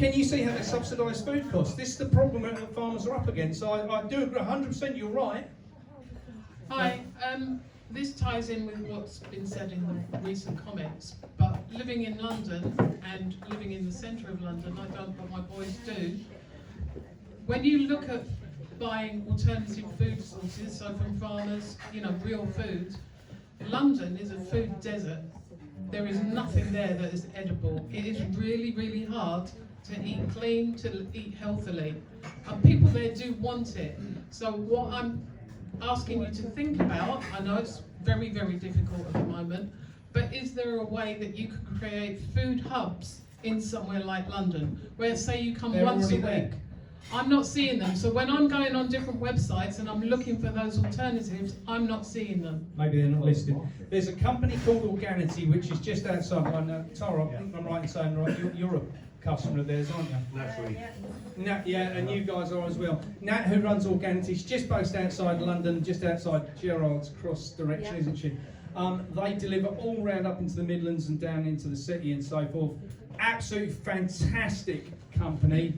can you see how they subsidise food costs? This is the problem that farmers are up against. So I do agree 100%, you're right. Hi, this ties in with what's been said in the recent comments, but living in London and living in the centre of London, I don't, but my boys do. When you look at buying alternative food sources, so from farmers, real food, London is a food desert. There is nothing there that is edible. It is really, really hard to eat clean, to eat healthily. And people there do want it. So what I'm asking you to think about, I know it's very, very difficult at the moment, but is there a way that you could create food hubs in somewhere like London, where say you come once a week? I'm not seeing them. So when I'm going on different websites and I'm looking for those alternatives, I'm not seeing them. Maybe they're not listed. There's a company called Organity, which is just outside. Tara, I think I'm right in saying, right, you're a customer of theirs, aren't you? Naturally. Nat, yeah, and you guys are as well. Nat, who runs Organity, she's just based outside London, just outside Gerrard's Cross direction, isn't she? They deliver all round up into the Midlands and down into the city and so forth. Absolutely fantastic company.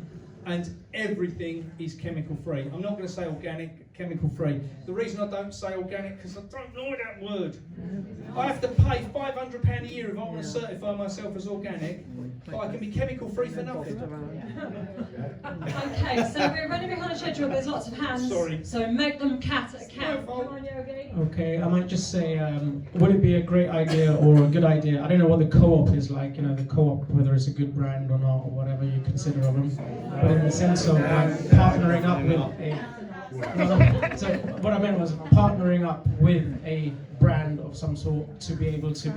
And everything is chemical free. I'm not going to say organic, chemical free. The reason I don't say organic because I don't know that word. I have to pay £500 a year if I want to certify myself as organic, but I can be chemical free for nothing. Okay, so we're running behind schedule. There's lots of hands. Sorry. So make them cat at a cat. Come on, Yogi. Okay, I might just say, would it be a great idea or a good idea? I don't know what the co-op is like, the co-op, whether it's a good brand or not, or whatever you consider of them. But in the sense of partnering up with a... So what I meant was partnering up with a brand of some sort to be able to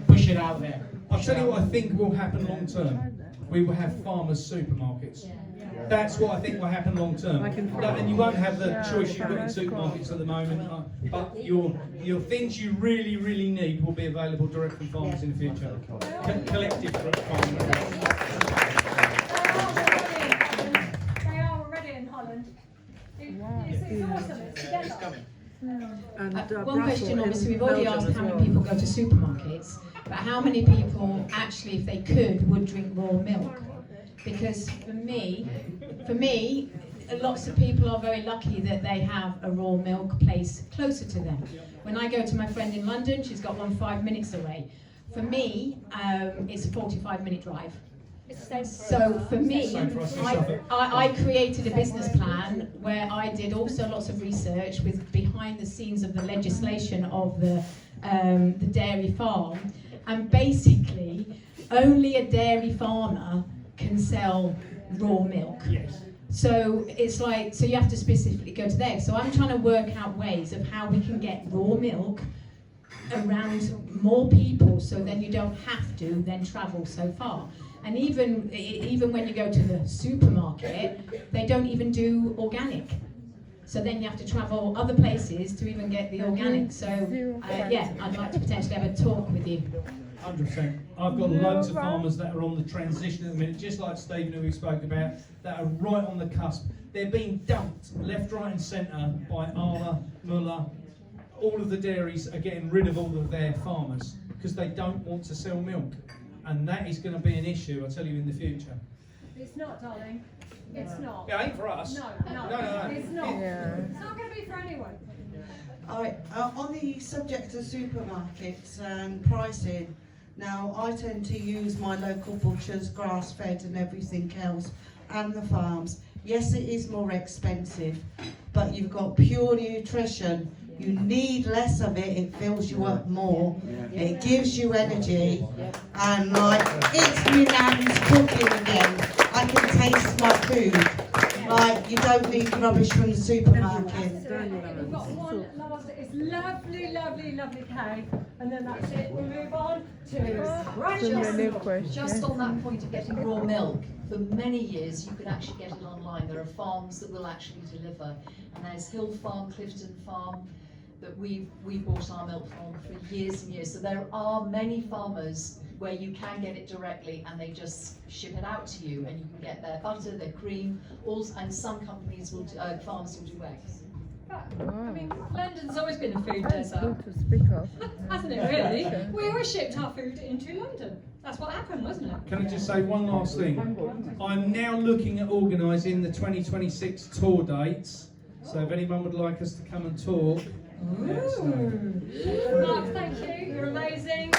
push it out there. I'll tell you what I think will happen long term. We will have farmers' supermarkets. That's what I think will happen long term. And you won't have the choice you've got in supermarkets at the moment, but your things you really, really need will be available direct from farmers in the future. Collective farming. They are already in Holland. It's awesome. It's together. One question, obviously, we've already asked how many people go to supermarkets, but how many people actually, if they could, would drink raw milk? Because for me, lots of people are very lucky that they have a raw milk place closer to them. When I go to my friend in London, she's got one 5 minutes away. For me, it's a 45-minute drive. So for me, I created a business plan where I did also lots of research with behind the scenes of the legislation of the dairy farm, and basically only a dairy farmer can sell raw milk. Yes. So it's like, so you have to specifically go to there. So I'm trying to work out ways of how we can get raw milk around more people, so then you don't have to then travel so far. And even when you go to the supermarket, they don't even do organic. So then you have to travel other places to even get the organic. So yeah, I'd like to potentially have a talk with you. 100%. I've got loads of farmers that are on the transition at the minute, just like Stephen, who we spoke about, that are right on the cusp. They're being dumped left, right and centre by Arla, Muller. All of the dairies are getting rid of all of their farmers because they don't want to sell milk. And that is going to be an issue, I tell you, in the future. It's not, darling. It's not. Yeah, it ain't for us. No. No. It's not. It's not going to be for anyone. On the subject of supermarkets and pricing, now I tend to use my local butchers, grass-fed and everything else, and the farms. Yes, it is more expensive, but you've got pure nutrition. You need less of it, it fills you up more, it gives you energy, and like, it's my nan's cooking again. I can taste my food. Like, you don't need rubbish from the supermarket. We've got one last, it's lovely cake, and then that's it. We'll move on to Just on that point of getting raw milk, for many years you could actually get it online. There are farms that will actually deliver, and there's Hill Farm, Clifton Farm, that we bought our milk from for years and years. So there are many farmers where you can get it directly and they just ship it out to you, and you can get their butter, their cream, and some companies will farms will do eggs. But, I mean, London's always been a food desert, Good to speak of. hasn't it really? We always shipped our food into London. That's what happened, wasn't it? Can I just say one last thing? I'm now looking at organising the 2026 tour dates. So if anyone would like us to come and talk, let us know. Mark, thank you. You're amazing.